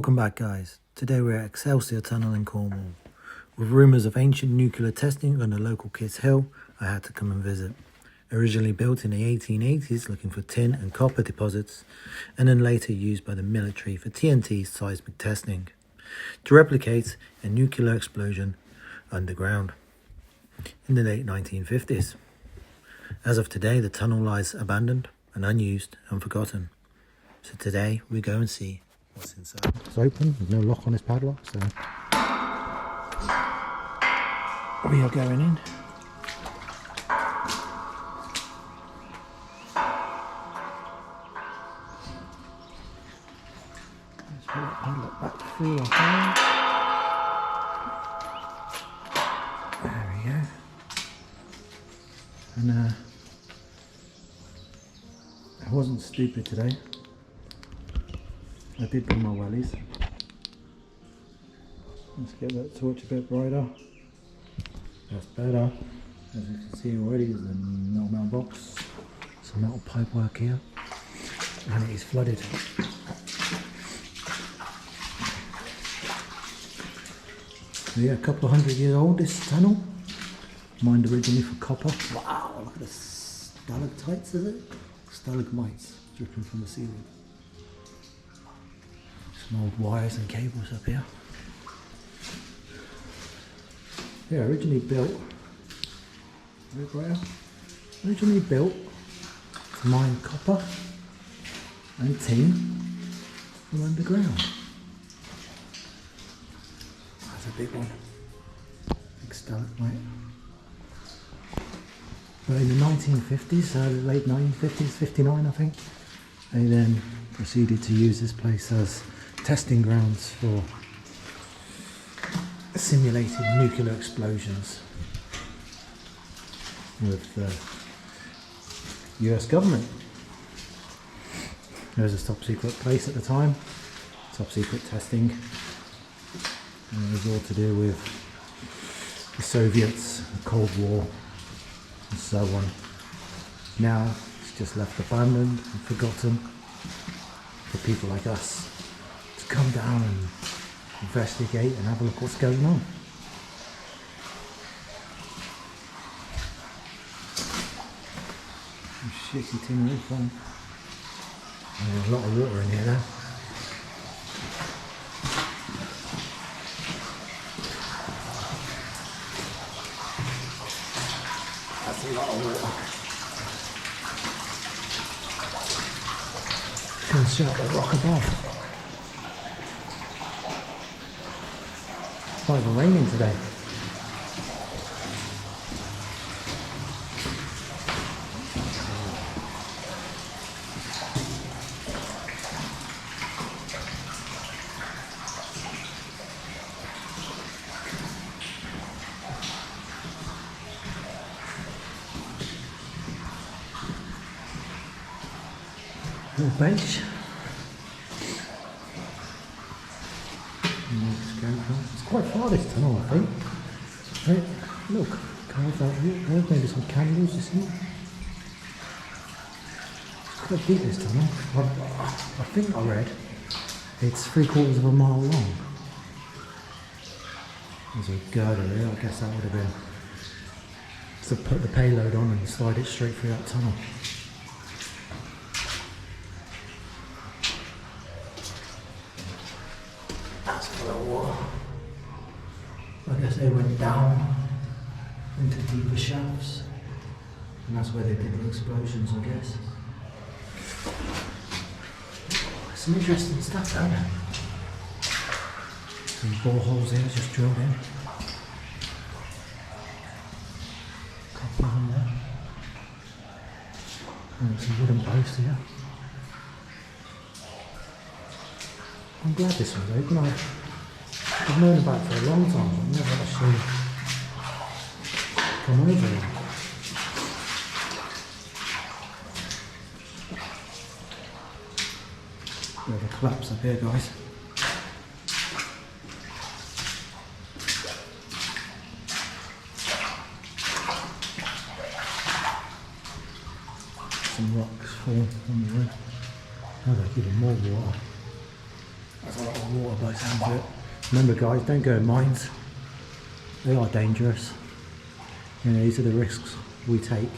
Welcome back, guys. Today we're at Excelsior Tunnel in Cornwall. With rumours of ancient nuclear testing on the local Kids Hill, I had to come and visit. Originally built in the 1880s looking for tin and copper deposits, and then later used by the military for TNT seismic testing, to replicate a nuclear explosion underground in the late 1950s. As of today, the tunnel lies abandoned and unused and forgotten. So today we go and see what's inside. It's open, there's no lock on this padlock, so we are going in. Let's put that padlock back through our phone. There we go. And I wasn't stupid today. I did bring my wellies. Let's get that torch a bit brighter. That's better. As you can see already, there's a metal mailbox, some metal pipe work here, and it is flooded. So yeah, a couple of 100 years old, this tunnel. Mined originally for copper. Wow, look at the stalactites, is it? Stalagmites dripping from the ceiling. Some old wires and cables up here. Yeah, originally built to mine copper and tin from underground. That's a big one. Big stalagmite. But in the 1950s, late 1950s, 59 I think, they then proceeded to use this place as testing grounds for simulated nuclear explosions with the US government. It was a top secret place at the time, top secret testing, and it was all to do with the Soviets, the Cold War, and so on. Now it's just left abandoned and forgotten for people like us to come down and investigate and have a look what's going on. Some shitty tin roof on. There's a lot of water in here now. That's a lot of water. Can see up the rock above. It's not even raining today. Little bench. It's quite far this tunnel, I think. Right, look, carved out here. There's maybe some candles, you see. It's quite deep this tunnel. I think I read it's 3/4 of a mile long. There's a girder here, I guess that would have been to put the payload on and slide it straight through that tunnel. That's full of water. I guess they went down into deeper shafts, and that's where they did the explosions, I guess. Some interesting stuff down there. Some boreholes here just drilled in. Couple of them there. And some wooden posts here. I'm glad this one's open. I've known about it for a long time, but I've never actually come over here. Bit of a collapse up here, guys. Some rocks falling on the roof. Oh, there's even more water. There's a lot of water by the sound of it. Remember guys, don't go in mines. They are dangerous. You know, these are the risks we take.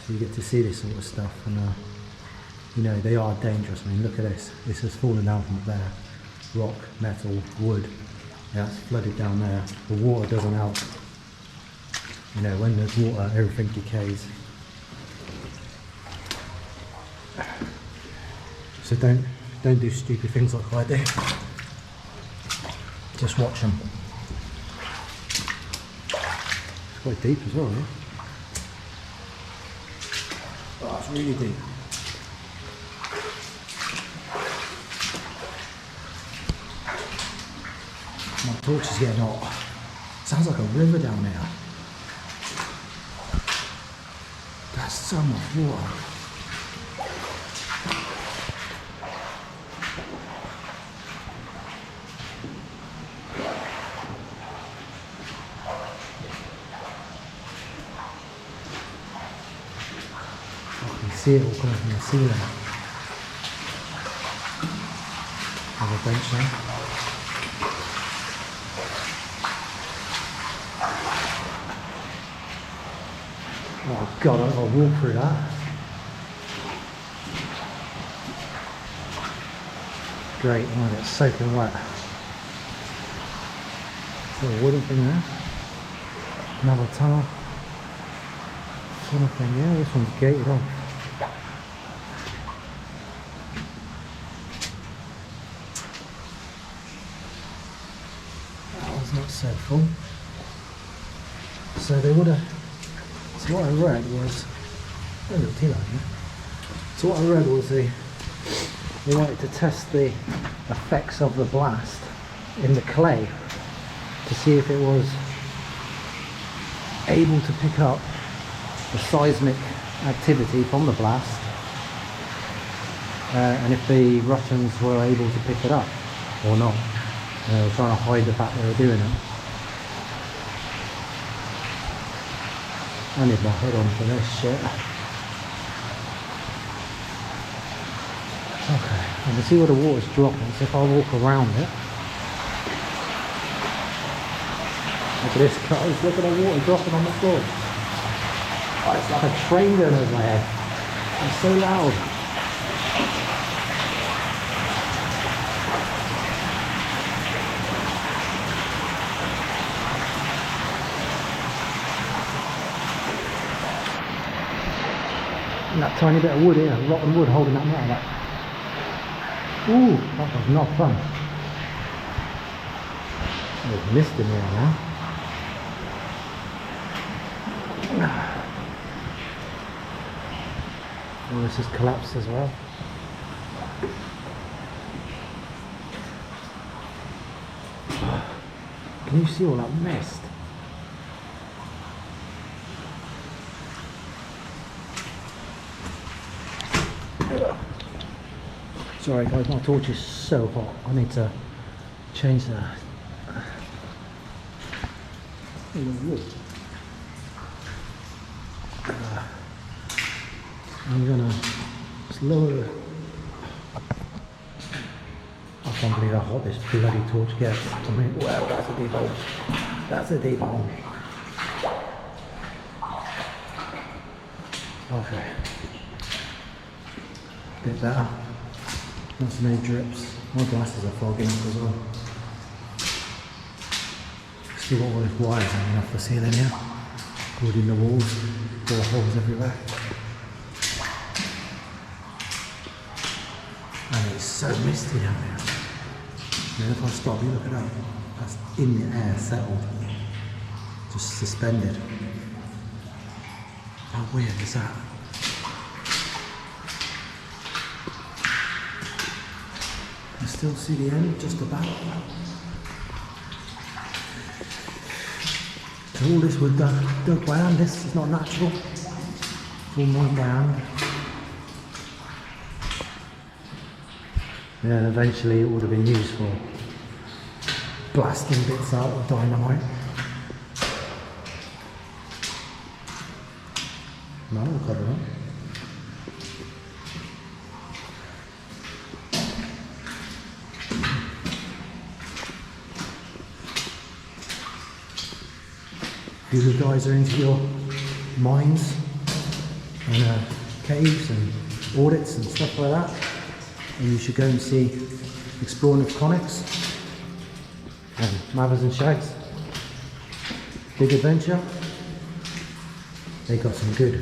So you get to see this sort of stuff, and you know, they are dangerous. I mean, look at this. This has fallen down from there. Rock, metal, wood. Yeah, it's flooded down there. The water doesn't help. You know, when there's water, everything decays. So don't do stupid things like I do. Just watch them. It's quite deep as well, yeah? Oh, it's really deep. My torch is getting hot. Sounds like a river down there. That's so much water. I can see it all coming from the ceiling. Have a bench now. Oh god, I've got to walk through that. Great, I'm gonna get soaking wet. Little wooden thing there. Another tunnel. Sort of thing, yeah, this one's gated off. That one's not so full. So they would have. So what I read was, a little tea light here. So what I read was they wanted to test the effects of the blast in the clay to see if it was able to pick up the seismic activity from the blast, and if the Russians were able to pick it up or not. They were trying to hide the fact they were doing it. I need my head on for this shit. Okay, I can see where the water's dropping, so if I walk around it. Look at this, guys, look at the water dropping on the floor. Oh, it's like a train going over my head. It's so loud. And that tiny bit of wood here, rotten wood holding that metal back. Ooh, that was not fun. There's mist in here now. Oh, this has collapsed as well. Can you see all that mist? Sorry guys, my torch is so hot. I need to change the wood. I'm gonna just lower it. I can't believe how hot this bloody torch gets. I mean, wow, that's a deep hole. That's a deep hole. Okay. Bit better. That's no drips. My glasses are fogging up as well. See what all this wires hanging off the ceiling here. Wood in the walls. There are holes everywhere. And it's so misty down there. And if I stop, you look at that. That's in the air, settled. Just suspended. How weird is that? I still see the end, just about. So all this was dug by hand. This is not natural. It's all made by hand. Yeah, and eventually it would have been used for blasting bits out of dynamite. No, we'll cut it up. If you guys are into your mines and caves and audits and stuff like that, then you should go and see Exploring of Conics and Mathers and Shags. Big Adventure. They got some good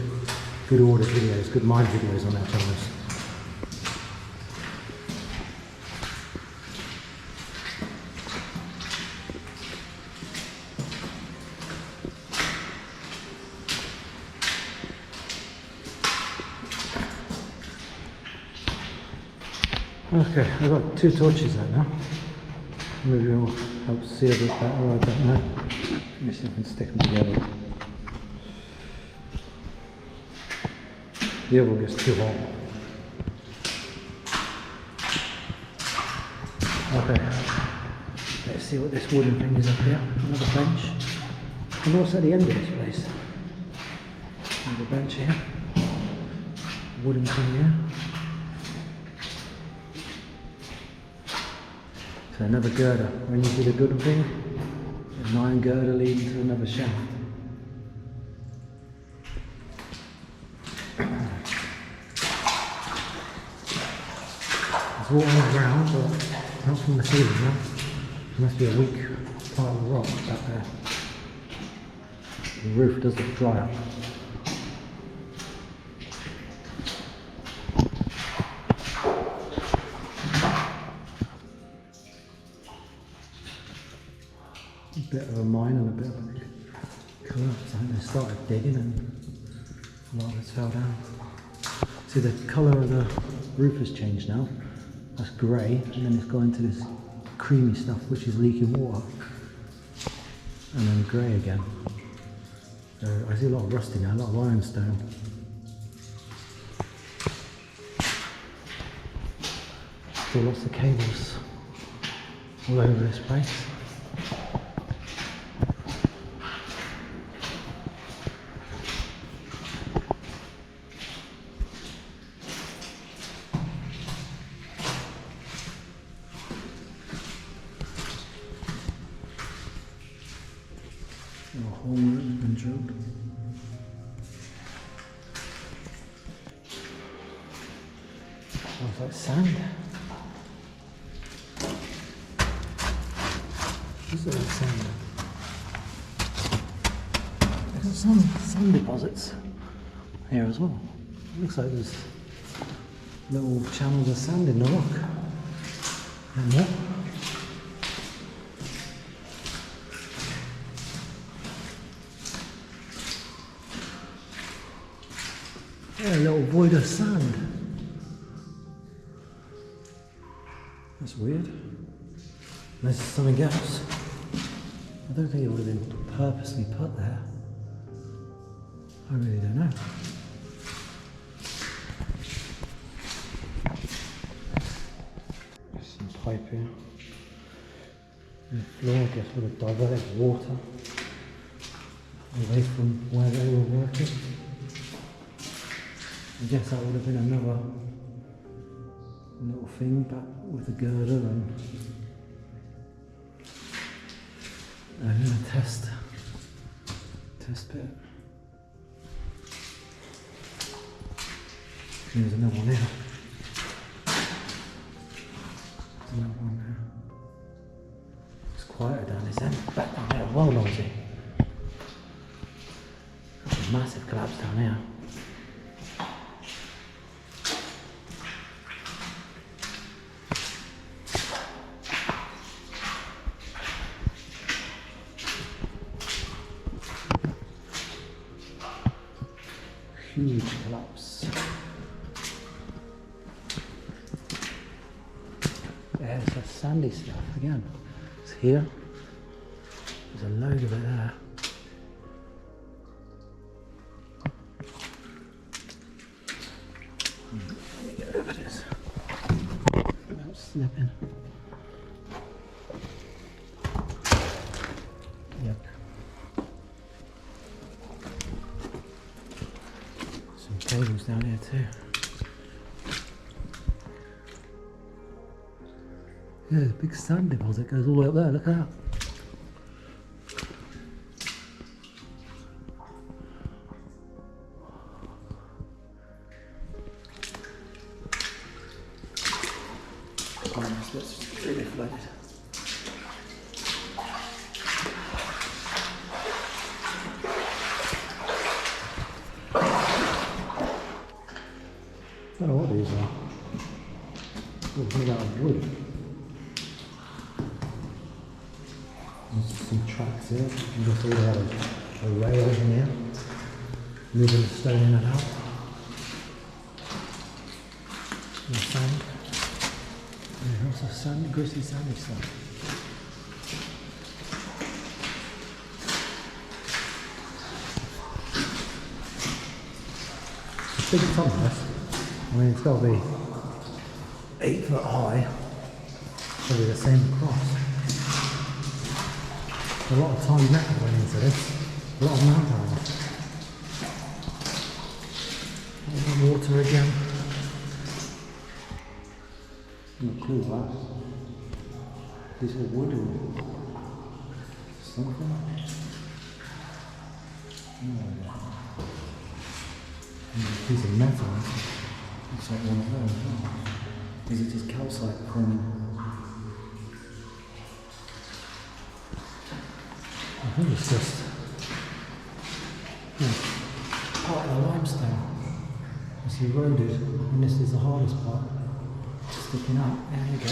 audit videos, good mine videos on their channels. Okay, I've got 2 torches out now. Maybe it will help see a bit better, I don't know. Let me see if I can stick them together. The other one gets too hot. Okay, let's see what this wooden thing is up here. Another bench. And also at the end of this place. Another bench here. Wooden thing here. So another girder. When you do the good thing, an iron girder leading to another shaft. There's water on the ground, but not from the ceiling now. There must be a weak part of the rock back there. The roof does look dry up. A bit of a mine and a bit of a collapse. I think they started digging and a lot of it fell down. See, the colour of the roof has changed now. That's grey, and then it's gone into this creamy stuff which is leaking water. And then grey again. So I see a lot of rusting now, a lot of ironstone. Still lots of cables all over this place. A hole has been drilled. Smells like sand. This is like sand. There's some sand deposits here as well. Looks like there's little channels of sand in the rock. And what? Yeah, a little void of sand. That's weird. This is something else. I don't think it would have been purposely put there. I really don't know. There's some pipe here. And the floor, I guess, would have diverted water away from where they were working. I guess that would have been another little thing back with the girder and a test bit. There's another one here. There's another one there. It's quieter down this end. Back down there, well noisy. That's a massive collapse down here. Huge collapse. There's that sandy stuff again. It's here. There's a load of it there. Let me get over this without slipping. Yep. Cables down here too. Yeah, there's a big sand deposit goes all the way up there, look at that. don't know what these are. It's made out of wood. There's some tracks here. You can see they have a rail in here. Moving the stone in and out. And sand. And also sand, gritty sandy stuff. It's a big tunnel, this. I mean, it's got to be 8 foot high. Probably the same across. A lot of time and effort went into this. A lot of manpower. Water again. Not cool, that. Is it wood or something? No idea. A piece of metal. Looks like one of those. Is it just calcite from? I think it's just part of the limestone. It's eroded, and this is the hardest part. Sticking up. There you go.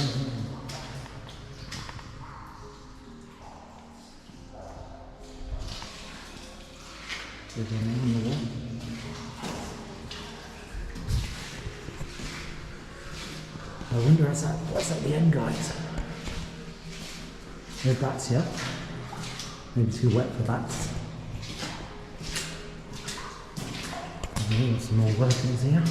There's a name on the wall. I wonder what's at the end, guys. No bats yet. Maybe too wet for bats. Got some more workings here.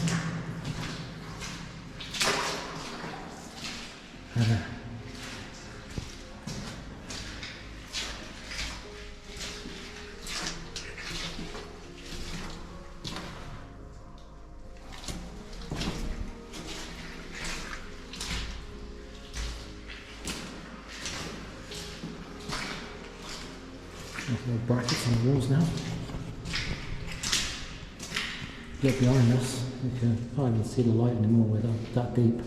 Little brackets on the walls now. Get behind us, we can hardly see the light anymore, we're that deep.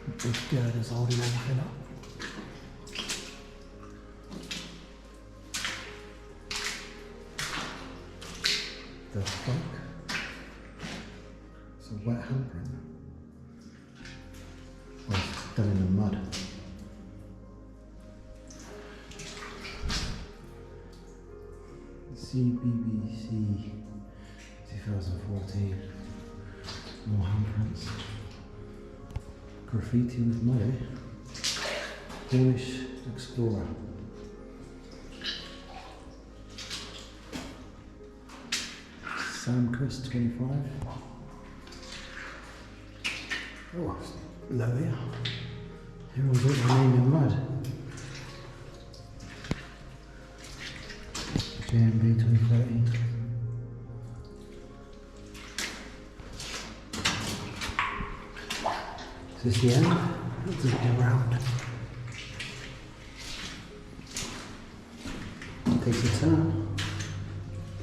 The big girders holding everything up. The fuck? It's a wet handprint. Oh, it's done in the mud. CBBC 2014. More handprints. Graffiti with mud, eh? Polish Explorer. Sam Chris 25. Oh, it's low here. Everyone's written their name in mud. JMB 2013. Is this the end? Let's look around. Takes a turn.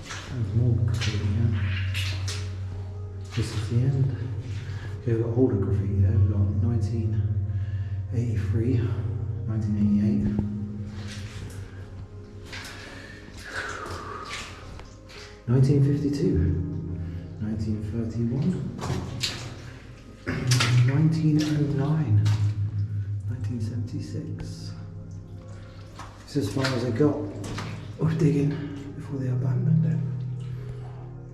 There's more graffiti here. This is the end. Okay, we've got older graffiti there. We've got 1983, 1988. 1952, 1931, 1909, 1976. It's as far as I got of digging before they abandoned it.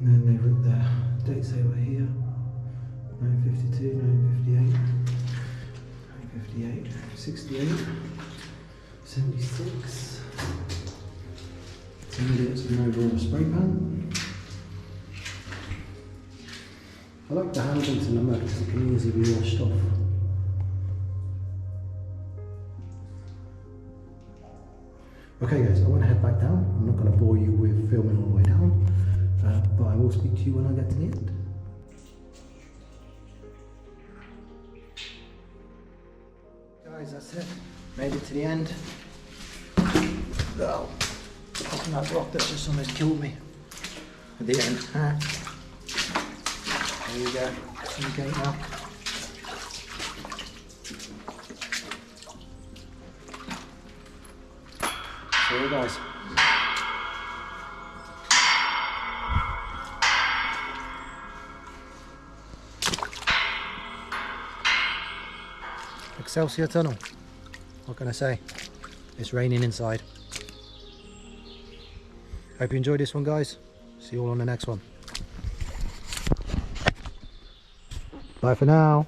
And then they wrote their dates over here. 952, 958, 958, 68, 76. Somebody got some over a spray pan. I like the handles in the mud because it can easily be washed off. Okay guys, I want to head back down. I'm not going to bore you with filming all the way down, but I will speak to you when I get to the end. Guys, that's it. Made it to the end. Oh, that rock that just almost killed me at the end. There you go. In the gate now. you guys. Excelsior tunnel. What can I say? It's raining inside. Hope you enjoyed this one, guys. See you all on the next one. Bye for now.